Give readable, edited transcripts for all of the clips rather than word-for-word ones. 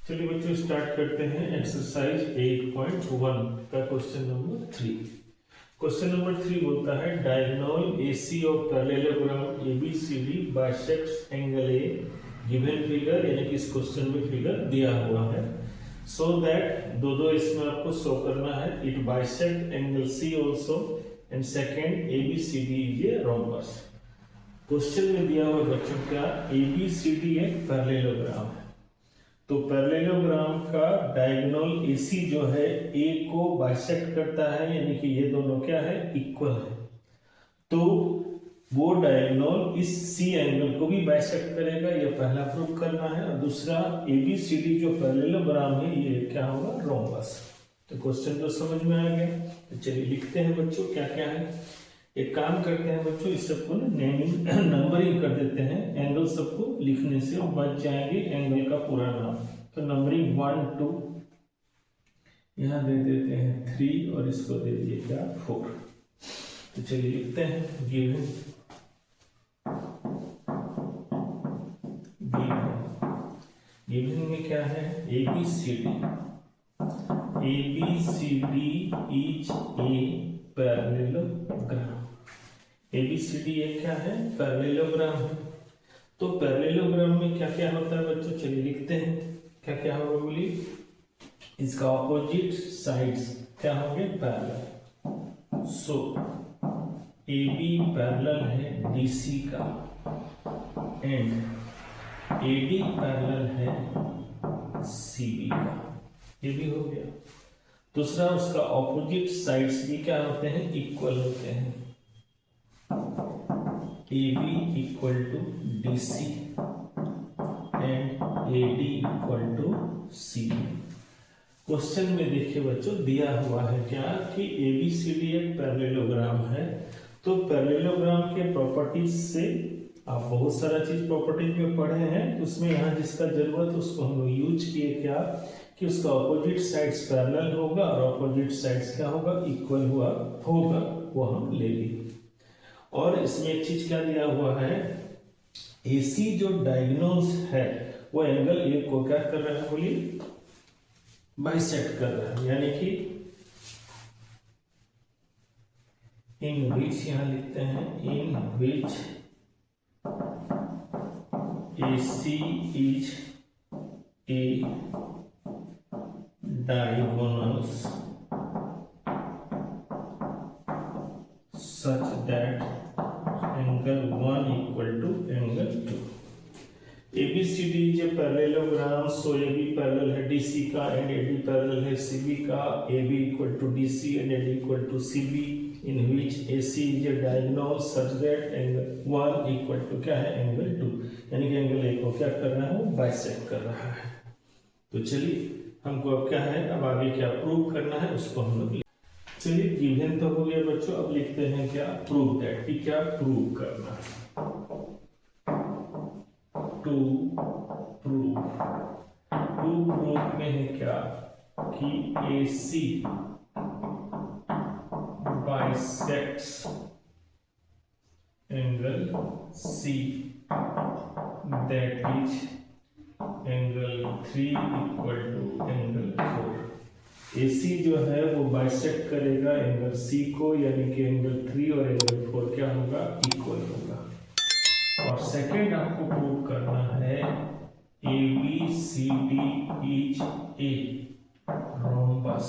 चलिए बच्चों स्टार्ट करते हैं एक्सरसाइज 8.1 का क्वेश्चन नंबर 3। क्वेश्चन नंबर 3 बोलता है diagonal AC of parallelogram ABCD bisects angle A given figure, यानी कि इस क्वेश्चन में फिगर दिया हुआ है। सो दैट दो इसमें आपको शो करना है, it bisect angle C also and second ABCD is a rhombus. Question में दिया हुआ बच्चों क्या, ABCD एक पैरेललोग्राम है, तो पैरेललोग्राम का डायगोनल AC जो है A को बाइसेक्ट करता है, यानी कि ये दोनों क्या है, इक्वल है। तो वो डायगोनल इस C एंगल को भी बाइसेक्ट करेगा, ये पहला प्रूव करना है। और दूसरा ABCD जो पैरेललोग्राम है ये क्या होगा, रोम्बस। तो क्वेश्चन तो समझ में आ गया। तो चलिए लिखते हैं बच्चों क्या क्या है। एक काम करते हैं बच्चों, इस सबको ना नेमिंग नंबरिंग कर देते हैं, एंगल सबको लिखने से बच जाएंगे एंगल का पूरा नाम। तो नंबरिंग 1 2, यहाँ दे देते हैं 3 और इसको दे दिए क्या 4। तो चलिए लिखते हैं गिवन में क्या है, ABCD is a parallelogram. ABCD एक क्या है, पैरेललोग्राम है। तो पैरेललोग्राम में क्या क्या होता है बच्चों, चलिए लिखते हैं क्या क्या होगा बोलिए। इसका ऑपोजिट साइड्स क्या होंगे, पैरेलल। सो AB पैरेलल है DC का एंड AD पैरेलल है CB का, ये भी हो गया। दूसरा उसका ऑपोजिट साइड्स भी क्या होते हैं, इक्वल होते हैं। AB equal to DC and AD equal to CB। Question में देखिए बच्चों दिया हुआ है क्या कि ABCD एक पैरेललोग्राम है। तो पैरेललोग्राम के प्रॉपर्टीज से आप बहुत सारा चीज प्रॉपर्टीज में पढ़े हैं, उसमें यहाँ जिसका जरूरत है उसको हम यूज किए क्या कि उसका ऑपोजिट साइड्स पैरेलल होगा और ऑपोजिट साइड्स क्या होगा, इक्वल होगा, वो हम ले लिए। और इसमें एक चीज क्या दिया हुआ है, AC जो डायगोनल्स है वो एंगल A को क्या कर रहा है बोलिए, बाइसेक्ट कर रहा है। यानी कि इन विच, यहां लिखते हैं इन विच AC is a diagonals such that angle 1 equal to angle 2। ABCD is a parallelogram, so AB parallel है DC का and AD parallel है CB का। AB equal to DC and AD equal to CB, in which AC is a diagonal such that angle 1 equal to क्या है, angle 2। यानी कि angle A को क्या कर रहा है, बाइसेक्ट कर रहा है। तो चलिए हमको अब क्या है, अब आगे क्या प्रूव करना है उसको हम लोग। चलिए गिवन तो हो गया बच्चों, अब लिखते हैं क्या, प्रूव दैट, कि क्या प्रूव करना है। टू प्रूव में है क्या कि AC bisects angle C that is angle 3 equal to angle 4। AC जो है वो बाइसेक्ट करेगा एंगल C को, यानी कि एंगल 3 और एंगल 4 क्या होगा, इक्वल होगा। और सेकंड आपको प्रूव करना है ABCD is a rhombus.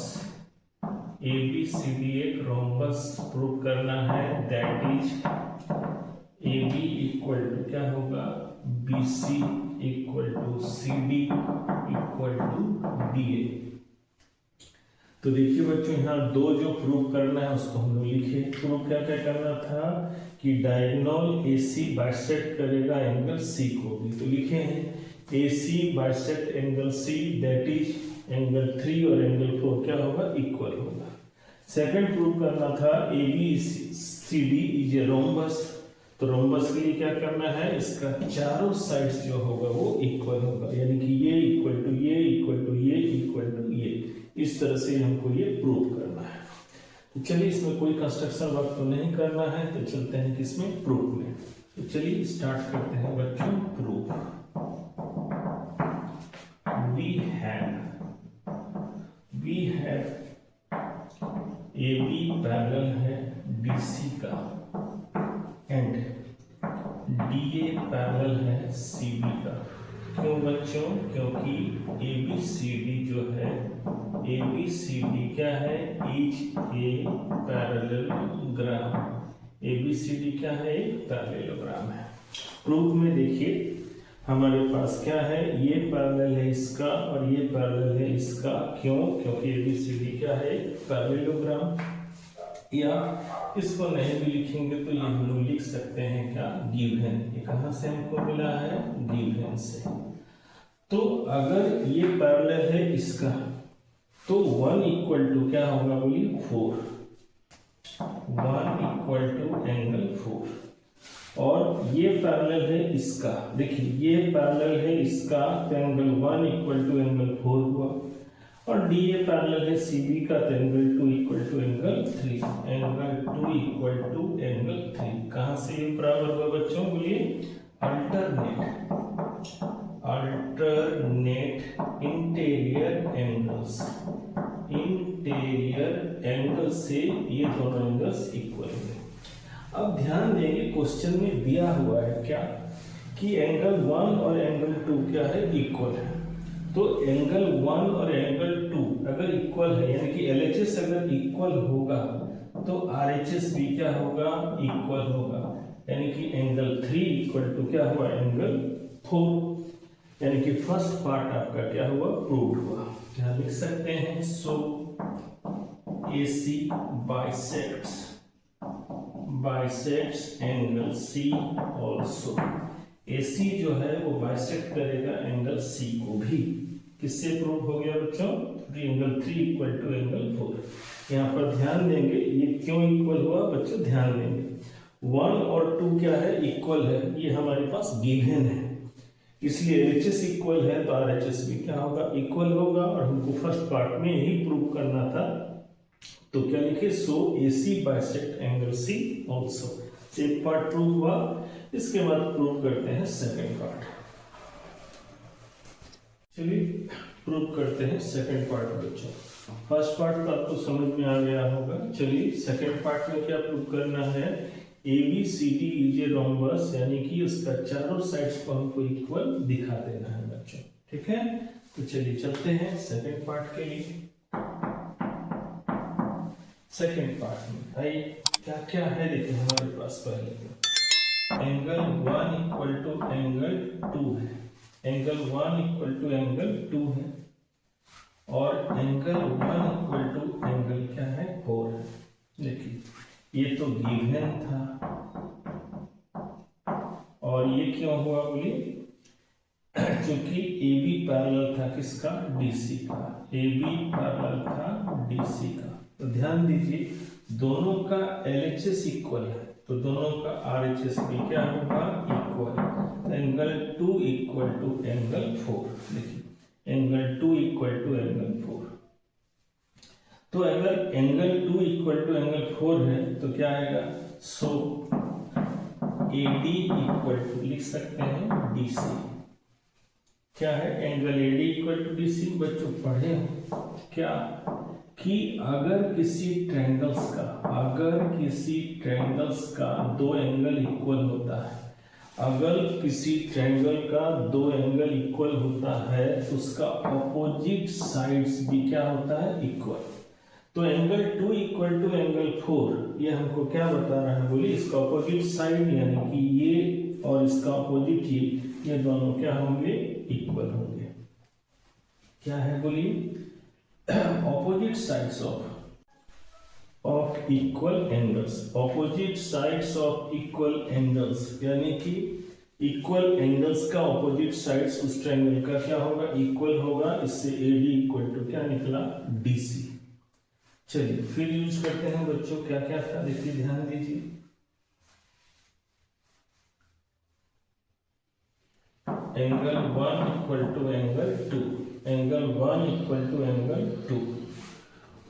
ABCD एक रोम्बस प्रूव करना है, that is AB equal to क्या होगा, BC equal to CD equal to DA। तो देखिए बच्चों यहाँ दो जो प्रूव करना है उसको हम लोग लिखे। प्रूव क्या क्या करना था कि डायगोनल AC बाइसेक्ट करेगा एंगल C को भी, तो लिखे हैं AC bisect angle C that is angle 3 और एंगल 4 क्या होगा, इक्वल होगा। सेकंड प्रूव करना था ABCD इज ए रोम्बस। तो रोम्बस के लिए क्या करना है, इसका चारों साइड्स जो होगा वो इक्वल होगा, यानी कि ये इक्वल टू ये इक्वल टू ये इक्वल टू ये। इस तरह से हमको ये प्रूव करना है। तो चलिए इसमें कोई कंस्ट्रक्शन वर्क तो नहीं करना है, तो चलते हैं किसमें, प्रूफ में। तो चलिए स्टार्ट करते हैं बच्चों प्रूफ। वी हैव है ए बी पैरेलल है डी सी का एंड डी ए पैरेलल है सी बी का। क्यों बच्चों? क्योंकि ए बी सी डी जो है, ए बी सी डी क्या है? Is a parallelogram. A B C D क्या है? एक पैरेललोग्राम है। प्रूफ में देखिए हमारे पास क्या है, ये पैरेलल है इसका और ये पैरेलल है इसका। क्यों? क्योंकि एबीसीडी क्या है? पैरेललोग्राम। या इसको नहीं भी लिखेंगे तो ये हम लोग लिख सकते हैं क्या? गिवन। ये कहाँ से हमको मिला है? गिवन से। तो अगर ये पैरेलल है इसका तो 1 इक्वल टू क्या होगा बोलिए? 4। 1 इक्वल टू एंगल 4। और ये पैरेलल है इसका, देखिए ये पैरेलल है इसका तो एंगल 1 इक्वल टू एंगल 4 हुआ। और डी ए पैरेलल है सी बी का तो angle 2 equal to angle 3। Angle 2 equal to angle 3 कहाँ से ये बराबर हुआ बच्चों? बोलिए alternate interior angles. Interior angle से ये दोनों एंगल्स इक्वल हुए। अब ध्यान देंगे क्वेश्चन में दिया हुआ है क्या कि एंगल 1 और एंगल 2 क्या है? इक्वल है। तो एंगल 1 और एंगल 2 अगर इक्वल है यानी कि LHS अगर इक्वल होगा तो RHS भी क्या होगा? इक्वल होगा। यानी कि एंगल 3 इक्वल टू क्या हुआ? एंगल 4। यानी कि फर्स्ट पार्ट आपका क्या हुआ? प्रूव हुआ। क्या लिख सकते हैं? सो AC bisects angle C also। AC जो है वो बाइसेक्ट करेगा एंगल C को भी। किससे प्रूव हो गया बच्चों? Angle 3 equal to angle 4। यहाँ पर ध्यान देंगे ये क्यों इक्वल हुआ बच्चों? ध्यान देंगे 1 और 2 क्या है? इक्वल है। ये हमारे पास गिवन है इसलिए LHS इक्वल है तो RHS भी क्या होगा? इक्वल होगा। और हमको फर्स्ट पार्ट में यही प्रूव करना था तो क्या लिखे? सो AC bisect angle C also. एक पार्ट प्रूव हुआ, इसके बाद प्रूव करते हैं सेकंड पार्ट। चलिए प्रूव करते हैं सेकंड पार्ट बच्चों। फर्स्ट पार्ट तो आपको समझ में आ गया होगा। चलिए सेकंड पार्ट में क्या प्रूव करना है? ABCD इज ए रोम्बस, यानी कि उसका चारों साइड्स को हमको इक्वल दिखा देना है बच्चों। ठीक है, तो चलिए चलते हैं सेकंड पार्ट के लिए। सेकंड पार्ट में भाई क्या क्या है देखिए हमारे पास। पहले एंगल 1 इक्वल टू एंगल 2 है। एंगल 1 इक्वल टू एंगल 2 है और एंगल 1 इक्वल टू एंगल क्या है? 4 है। देखिए ये तो गिवन था और ये क्यों हुआ बोलिए? क्योंकि AB पैरेलल था किसका? DC का। AB पैरेलल था DC का। तो ध्यान दीजिए दोनों का LHS इक्वल है तो दोनों का RHS भी क्या होगा? Equal. Angle 2 equal to angle 4। देखिए एंगल 2 इक्वल टू एंगल 4। तो अगर एंगल 2 इक्वल टू एंगल 4 है तो क्या आएगा? सो AD इक्वल टू लिख सकते हैं DC। क्या है? Angle AD equal to DC। बच्चों पढ़े हो क्या कि अगर किसी ट्रायंगल्स का दो एंगल इक्वल होता है, अगर किसी ट्रायंगल का दो एंगल इक्वल होता है तो उसका ऑपोजिट साइड्स भी क्या होता है? इक्वल। तो एंगल 2 इक्वल टू एंगल 4 ये हमको क्या बता रहा है बोलिए? इसका ऑपोजिट साइड यानी कि ये और इसका ऑपोजिट ये दोनों क्या होंगे? इक्वल होंगे। क्या है बोलिए? opposite sides of equal angles। opposite sides of equal angles यानी कि इक्वल एंगल्स का ऑपोजिट साइड्स उस ट्रायंगल का क्या होगा? इक्वल होगा। इससे AD इक्वल टू क्या निकला? DC। चलिए फिर यूज करते हैं बच्चों। क्या क्या था देखिए, ध्यान दीजिए। Angle 1 equal to angle 2। Angle 1 equal to angle 2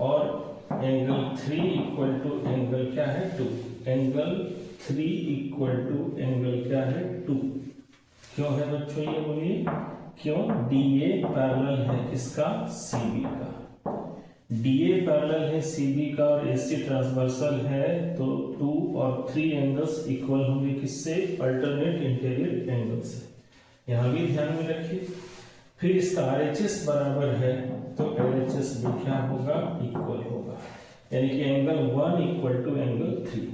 और एंगल 3 इक्वल टू एंगल क्या है? 2। एंगल 3 इक्वल टू एंगल क्या है? 2। क्यों है बच्चों ये बोलिए? क्यों? DA पैरेलल है किसका? CB का। DA पैरेलल है CB का और AC ट्रांसवर्सल है, तो 2 और 3 एंगल्स इक्वल होंगे किससे? अल्टरनेट इंटीरियर एंगल से। यहाँ भी ध्यान में रखिए। फिर इसका RHS बराबर है तो LHS भी क्या होगा? इक्वल होगा, यानी कि एंगल 1 इक्वल टू एंगल 3।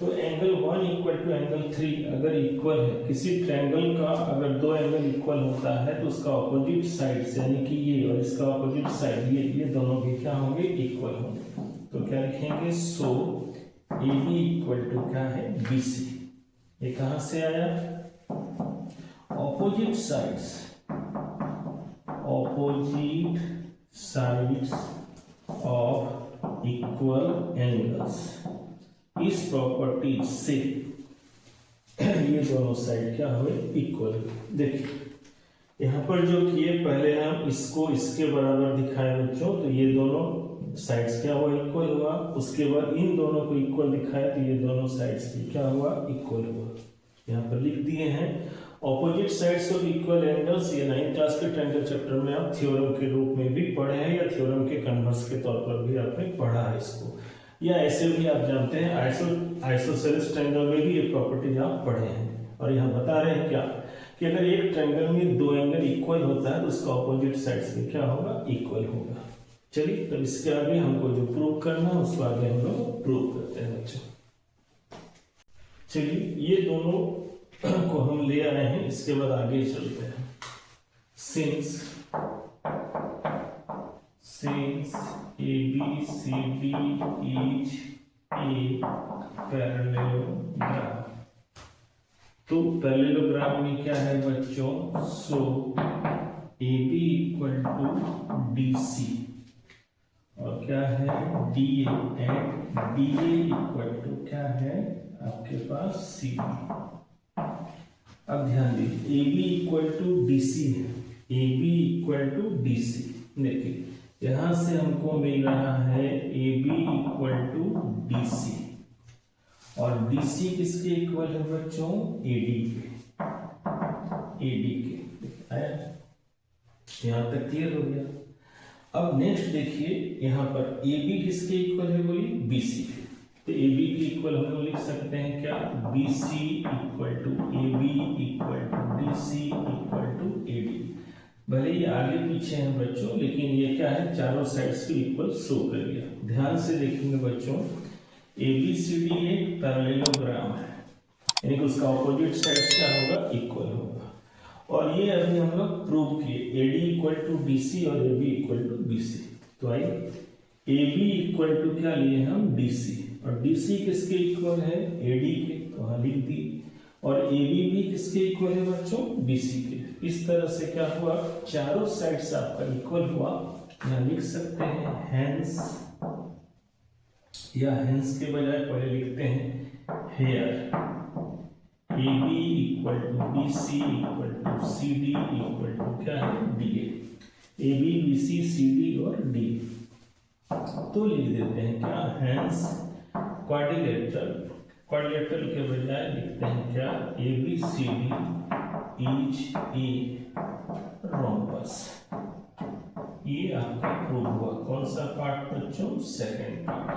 तो एंगल 1 इक्वल टू एंगल 3 अगर इक्वल है, किसी ट्रायंगल का अगर दो एंगल इक्वल होता है तो उसका ऑपोजिट साइड से, यानी कि ये और इसका ऑपोजिट साइड ये दोनों भी क्या होंगे? इक्वल होंगे। तो क्या लिखेंगे? सो AB इक्वल टू क्या है? BC। ये कहां से आया? Opposite sides of equal angles, इस प्रॉपर्टी से ये दोनों साइड क्या हुए? इक्वल। देखिए यहाँ पर जो किए, पहले हम इसको इसके बराबर दिखाए बच्चों, तो ये दोनों साइड्स क्या हुआ? इक्वल हुआ। उसके बाद इन दोनों को इक्वल दिखाया तो ये दोनों साइड्स भी क्या हुआ? इक्वल हुआ। यहाँ पर लिख दिए हैं opposite sides of equal angles. ये 9th क्लास के ट्रायंगल चैप्टर में आप थ्योरम के रूप में भी पढ़े हैं, या थ्योरम के कन्वर्स के तौर पर भी आपने पढ़ा है इसको, या ऐसे भी आप जानते हैं आइसोसेलेस ट्रायंगल में भी ये प्रॉपर्टीज आप पढ़े हैं। और यहाँ बता रहे हैं क्या कि अगर एक ट्रायंगल में दो एंगल इक्वल होता है तो उसका ऑपोजिट साइड्स भी क्या होगा? इक्वल होगा। चलिए, तो इसके आगे हमको जो प्रूव करना है उसको आगे हम लोग प्रूव करते हैं बच्चों। चलिए, ये दोनों को हम ले आए हैं, इसके बाद आगे चलते हैं। Since ABCD is a parallelogram, तो पैरेललोग्राम में क्या है बच्चों? So AB equal to DC और क्या है? DA, and DA equal to क्या है आपके पास? CD। अब ध्यान दीजिए, AB इक्वल टू DC है, AB इक्वल टू DC। देखिए यहां से हमको मिल रहा है AB इक्वल टू DC, और DC किसके इक्वल है बच्चों? AD के। आया? यहां तक क्लियर हो गया। अब नेक्स्ट देखिए, यहां पर AB किसके इक्वल है? बोलिए BC के। तो AB के इक्वल हम लोग लिख सकते हैं क्या? BC equal to AB equal to DC equal to AD। भले ही आगे पीछे हैं बच्चों, लेकिन ये क्या है? चारों साइड्स के इक्वल शो कर गया। ध्यान से देखेंगे बच्चों, ABCD एक पैरेललोग्राम है, यानी कि उसका ऑपोजिट साइड्स क्या होगा? इक्वल होगा। और ये अभी हम लोग प्रूव किए, AD इक्वल टू BC और AB इक्वल टू BC। तो आइए, AB इक्वल टू क्या लिए हम? DC, और DC किसके इक्वल है? AD के, तो हाँ लिख दी। और AB भी किसके इक्वल है बच्चों? BC के। इस तरह से क्या हुआ? चारों साइड्स आपका इक्वल हुआ। यहाँ लिख सकते हैं हैंस, या हैंस के बजाय पहले लिखते हैं here. AB equal to BC equal to CD equal to क्या है? DA। AB BC CD और DA, तो लिख देते हैं क्या? हैंस क्वाड्रिलेटरल के बजाय लिखते हैं क्या? ABCD is a rhombus. ये आपका प्रूव हुआ। कौन सा पार्ट बच्चों? Second part.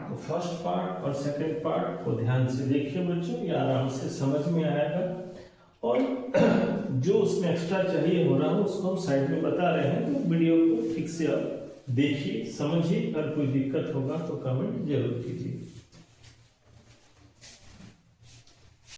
तो फर्स्ट पार्ट और सेकंड पार्ट को ध्यान से देखिए बच्चों, ये आराम से समझ में आएगा। और जो उसमें एक्स्ट्रा चाहिए हो रहा है उसको हम साइड में बता रहे हैं, तो वीडियो को ठीक से आप देखिए, समझिए। अगर कोई दिक्कत होगा तो कमेंट जरूर कीजिए।